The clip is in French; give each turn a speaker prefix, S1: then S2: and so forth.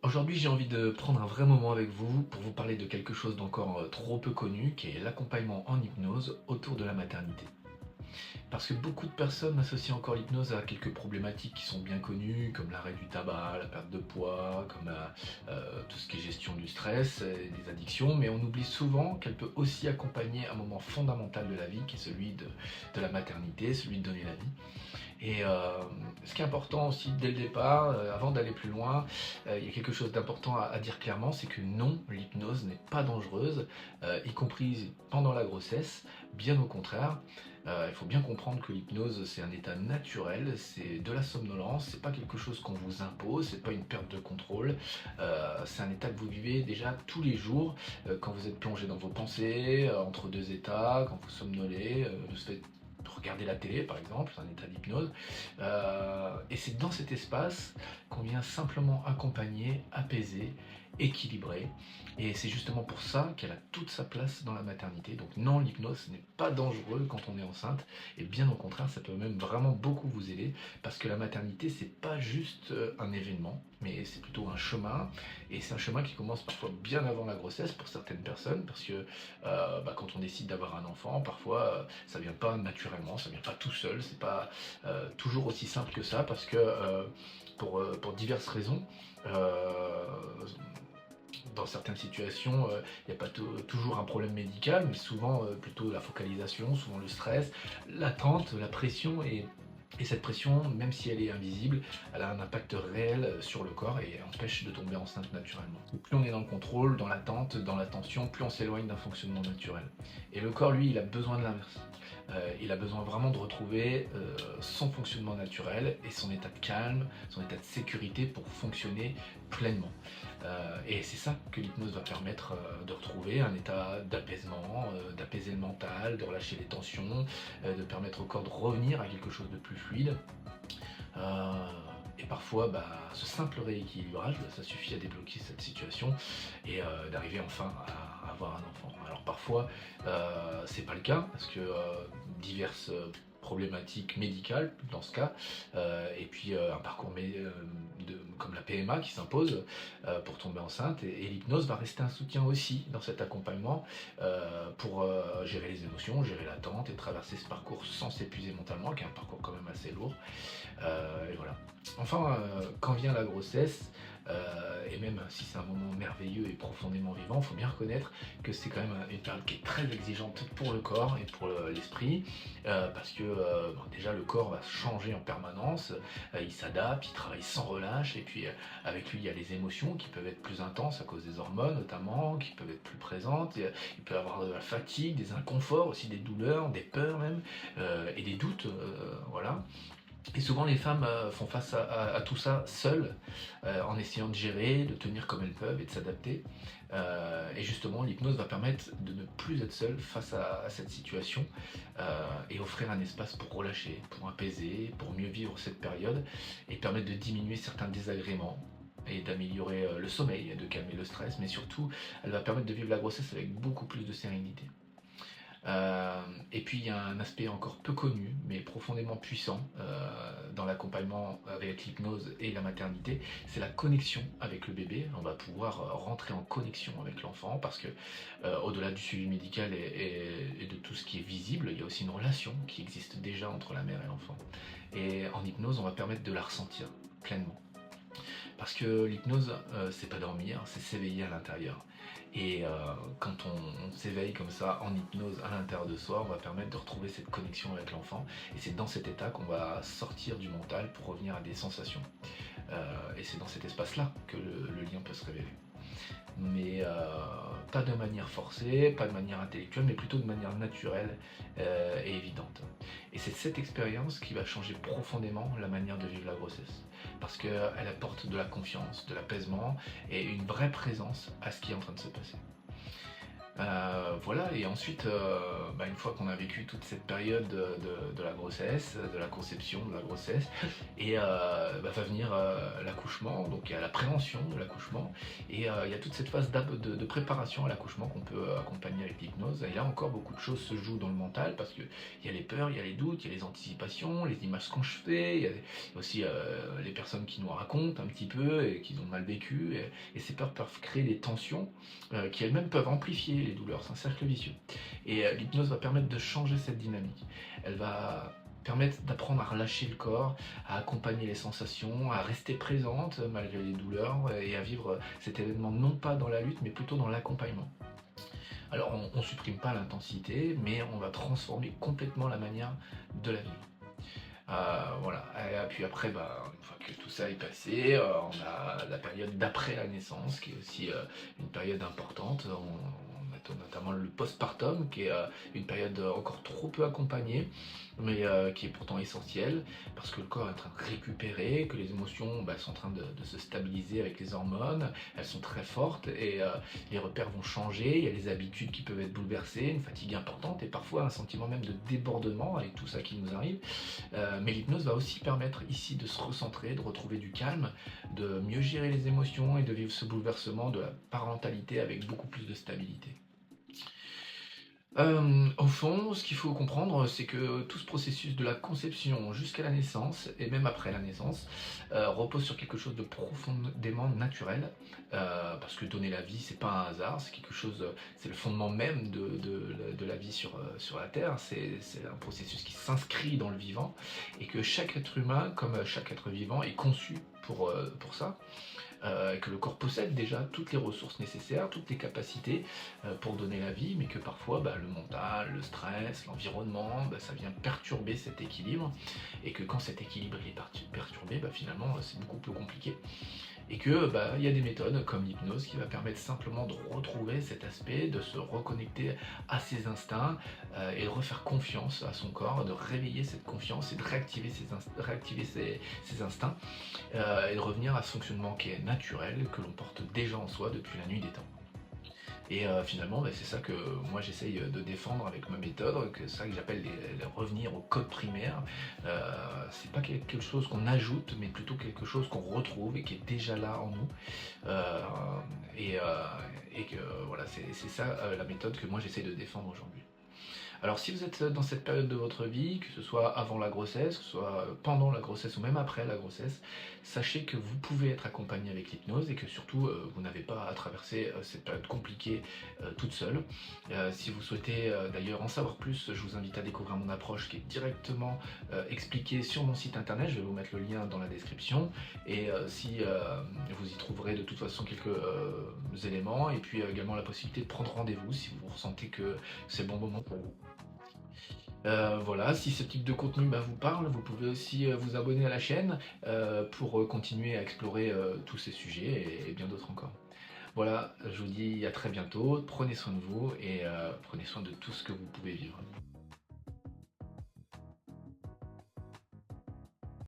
S1: Aujourd'hui, j'ai envie de prendre un vrai moment avec vous pour vous parler de quelque chose d'encore trop peu connu, qui est l'accompagnement en hypnose autour de la maternité. Parce que beaucoup de personnes associent encore l'hypnose à quelques problématiques qui sont bien connues, comme l'arrêt du tabac, la perte de poids, comme tout ce qui est gestion du stress, et des addictions, mais on oublie souvent qu'elle peut aussi accompagner un moment fondamental de la vie, qui est celui de la maternité, celui de donner la vie. Et ce qui est important aussi dès le départ, avant d'aller plus loin, il y a quelque chose d'important à dire clairement, c'est que non, l'hypnose n'est pas dangereuse, y compris pendant la grossesse, bien au contraire. Il faut bien comprendre que l'hypnose, c'est un état naturel, c'est de la somnolence, c'est pas quelque chose qu'on vous impose, c'est pas une perte de contrôle, c'est un état que vous vivez déjà tous les jours, quand vous êtes plongé dans vos pensées, entre deux états, quand vous somnolez, le fait de regarder la télé par exemple, c'est un état d'hypnose. Et c'est dans cet espace qu'on vient simplement accompagner, apaiser, équilibrer. Et c'est justement pour ça qu'elle a toute sa place dans la maternité. Donc non, l'hypnose n'est pas dangereux quand on est enceinte. Et bien au contraire, ça peut même vraiment beaucoup vous aider. Parce que la maternité, c'est pas juste un événement, mais c'est plutôt un chemin. Et c'est un chemin qui commence parfois bien avant la grossesse pour certaines personnes. Parce que quand on décide d'avoir un enfant, parfois ça vient pas naturellement, ça vient pas tout seul. C'est pas toujours aussi simple que ça. Parce que pour diverses raisons, dans certaines situations, il n'y a pas toujours un problème médical, mais souvent plutôt la focalisation, souvent le stress, l'attente, la pression et cette pression, même si elle est invisible, elle a un impact réel sur le corps et empêche de tomber enceinte naturellement. Et plus on est dans le contrôle, dans l'attente, dans l'attention, plus on s'éloigne d'un fonctionnement naturel. Et le corps, lui, il a besoin de l'inverse. Il a besoin vraiment de retrouver son fonctionnement naturel et son état de calme, son état de sécurité pour fonctionner pleinement. Et c'est ça que l'hypnose va permettre de retrouver, un état d'apaisement, d'apaiser le mental, de relâcher les tensions, de permettre au corps de revenir à quelque chose de plus fluide. Euh, et parfois, ce simple rééquilibrage, ça suffit à débloquer cette situation et d'arriver enfin à avoir un enfant. Alors parfois, c'est pas le cas parce que diverses problématiques médicales dans ce cas, et puis un parcours comme la PMA qui s'impose pour tomber enceinte, et l'hypnose va rester un soutien aussi dans cet accompagnement pour gérer les émotions, gérer l'attente et traverser ce parcours sans s'épuiser mentalement, qui est un parcours quand même assez lourd. Et voilà. Enfin, quand vient la grossesse, et même si c'est un moment merveilleux et profondément vivant, il faut bien reconnaître que c'est quand même une période qui est très exigeante pour le corps et pour l'esprit, parce que déjà le corps va changer en permanence, il s'adapte, il travaille sans relâche, et puis avec lui il y a les émotions qui peuvent être plus intenses à cause des hormones notamment, qui peuvent être plus présentes, il peut y avoir de la fatigue, des inconforts, aussi des douleurs, des peurs même, et des doutes, voilà. Et souvent les femmes font face à tout ça seules, en essayant de gérer, de tenir comme elles peuvent et de s'adapter. Et justement, l'hypnose va permettre de ne plus être seule face à cette situation, et offrir un espace pour relâcher, pour apaiser, pour mieux vivre cette période et permettre de diminuer certains désagréments et d'améliorer le sommeil, de calmer le stress, mais surtout, elle va permettre de vivre la grossesse avec beaucoup plus de sérénité. Et puis il y a un aspect encore peu connu, mais profondément puissant dans l'accompagnement avec l'hypnose et la maternité, c'est la connexion avec le bébé. On va pouvoir rentrer en connexion avec l'enfant parce que au-delà du suivi médical et de tout ce qui est visible, il y a aussi une relation qui existe déjà entre la mère et l'enfant. Et en hypnose, on va permettre de la ressentir pleinement. Parce que l'hypnose, c'est pas dormir, c'est s'éveiller à l'intérieur. Et quand on s'éveille comme ça en hypnose à l'intérieur de soi, on va permettre de retrouver cette connexion avec l'enfant. Et c'est dans cet état qu'on va sortir du mental pour revenir à des sensations. Et c'est dans cet espace-là que le lien peut se révéler. Mais pas de manière forcée, pas de manière intellectuelle, mais plutôt de manière naturelle et évidente. Et c'est cette expérience qui va changer profondément la manière de vivre la grossesse. Parce qu'elle apporte de la confiance, de l'apaisement et une vraie présence à ce qui est en train de se passer. Voilà, et ensuite, une fois qu'on a vécu toute cette période de la grossesse, de la conception de la grossesse, et va venir l'accouchement, donc il y a la prévention de l'accouchement, et il y a toute cette phase de préparation à l'accouchement qu'on peut accompagner avec l'hypnose. Et là encore, beaucoup de choses se jouent dans le mental, parce qu'il y a les peurs, il y a les doutes, il y a les anticipations, les images qu'on se fait, il y a aussi les personnes qui nous racontent un petit peu et qui ont mal vécu, et ces peurs peuvent créer des tensions qui elles-mêmes peuvent amplifier les douleurs. C'est un cercle vicieux. Et l'hypnose va permettre de changer cette dynamique. Elle va permettre d'apprendre à relâcher le corps, à accompagner les sensations, à rester présente malgré les douleurs et à vivre cet événement non pas dans la lutte mais plutôt dans l'accompagnement. Alors on ne supprime pas l'intensité, mais on va transformer complètement la manière de la vivre. Voilà. Et puis après, une fois que tout ça est passé, on a la période d'après la naissance, qui est aussi une période importante. On a notamment le postpartum, qui est une période encore trop peu accompagnée, mais qui est pourtant essentielle, parce que le corps est en train de récupérer, que les émotions sont en train de se stabiliser avec les hormones, elles sont très fortes, et les repères vont changer, il y a les habitudes qui peuvent être bouleversées, une fatigue importante, et parfois un sentiment même de débordement avec tout ça qui nous arrive. Mais l'hypnose va aussi permettre ici de se recentrer, de retrouver du calme, de mieux gérer les émotions et de vivre ce bouleversement de la parentalité avec beaucoup plus de stabilité. Au fond, ce qu'il faut comprendre, c'est que tout ce processus de la conception jusqu'à la naissance et même après la naissance, repose sur quelque chose de profondément naturel, parce que donner la vie, c'est pas un hasard, c'est quelque chose, c'est le fondement même de la vie sur la terre. C'est un processus qui s'inscrit dans le vivant et que chaque être humain, comme chaque être vivant, est conçu pour ça. Que le corps possède déjà toutes les ressources nécessaires, toutes les capacités pour donner la vie, mais que parfois le mental, le stress, l'environnement, ça vient perturber cet équilibre, et que quand cet équilibre est perturbé, finalement c'est beaucoup plus compliqué. Et que il y a des méthodes comme l'hypnose qui va permettre simplement de retrouver cet aspect, de se reconnecter à ses instincts et de refaire confiance à son corps, de réveiller cette confiance et de réactiver ses instincts et de revenir à ce fonctionnement qui est naturel, que l'on porte déjà en soi depuis la nuit des temps. Et finalement, c'est ça que moi j'essaye de défendre avec ma méthode, que c'est ça que j'appelle les revenir au code primaire. C'est pas quelque chose qu'on ajoute, mais plutôt quelque chose qu'on retrouve et qui est déjà là en nous. Euh, et que voilà, c'est ça la méthode que moi j'essaye de défendre aujourd'hui. Alors si vous êtes dans cette période de votre vie, que ce soit avant la grossesse, que ce soit pendant la grossesse ou même après la grossesse, sachez que vous pouvez être accompagné avec l'hypnose et que surtout vous n'avez pas à traverser cette période compliquée toute seule. Si vous souhaitez d'ailleurs en savoir plus, je vous invite à découvrir mon approche qui est directement expliquée sur mon site internet. Je vais vous mettre le lien dans la description, et si vous y trouverez de toute façon quelques éléments, et puis également la possibilité de prendre rendez-vous si vous ressentez que c'est le bon moment pour vous. Voilà, si ce type de contenu vous parle, vous pouvez aussi vous abonner à la chaîne pour continuer à explorer tous ces sujets et bien d'autres encore. Voilà, je vous dis à très bientôt, prenez soin de vous et prenez soin de tout ce que vous pouvez vivre.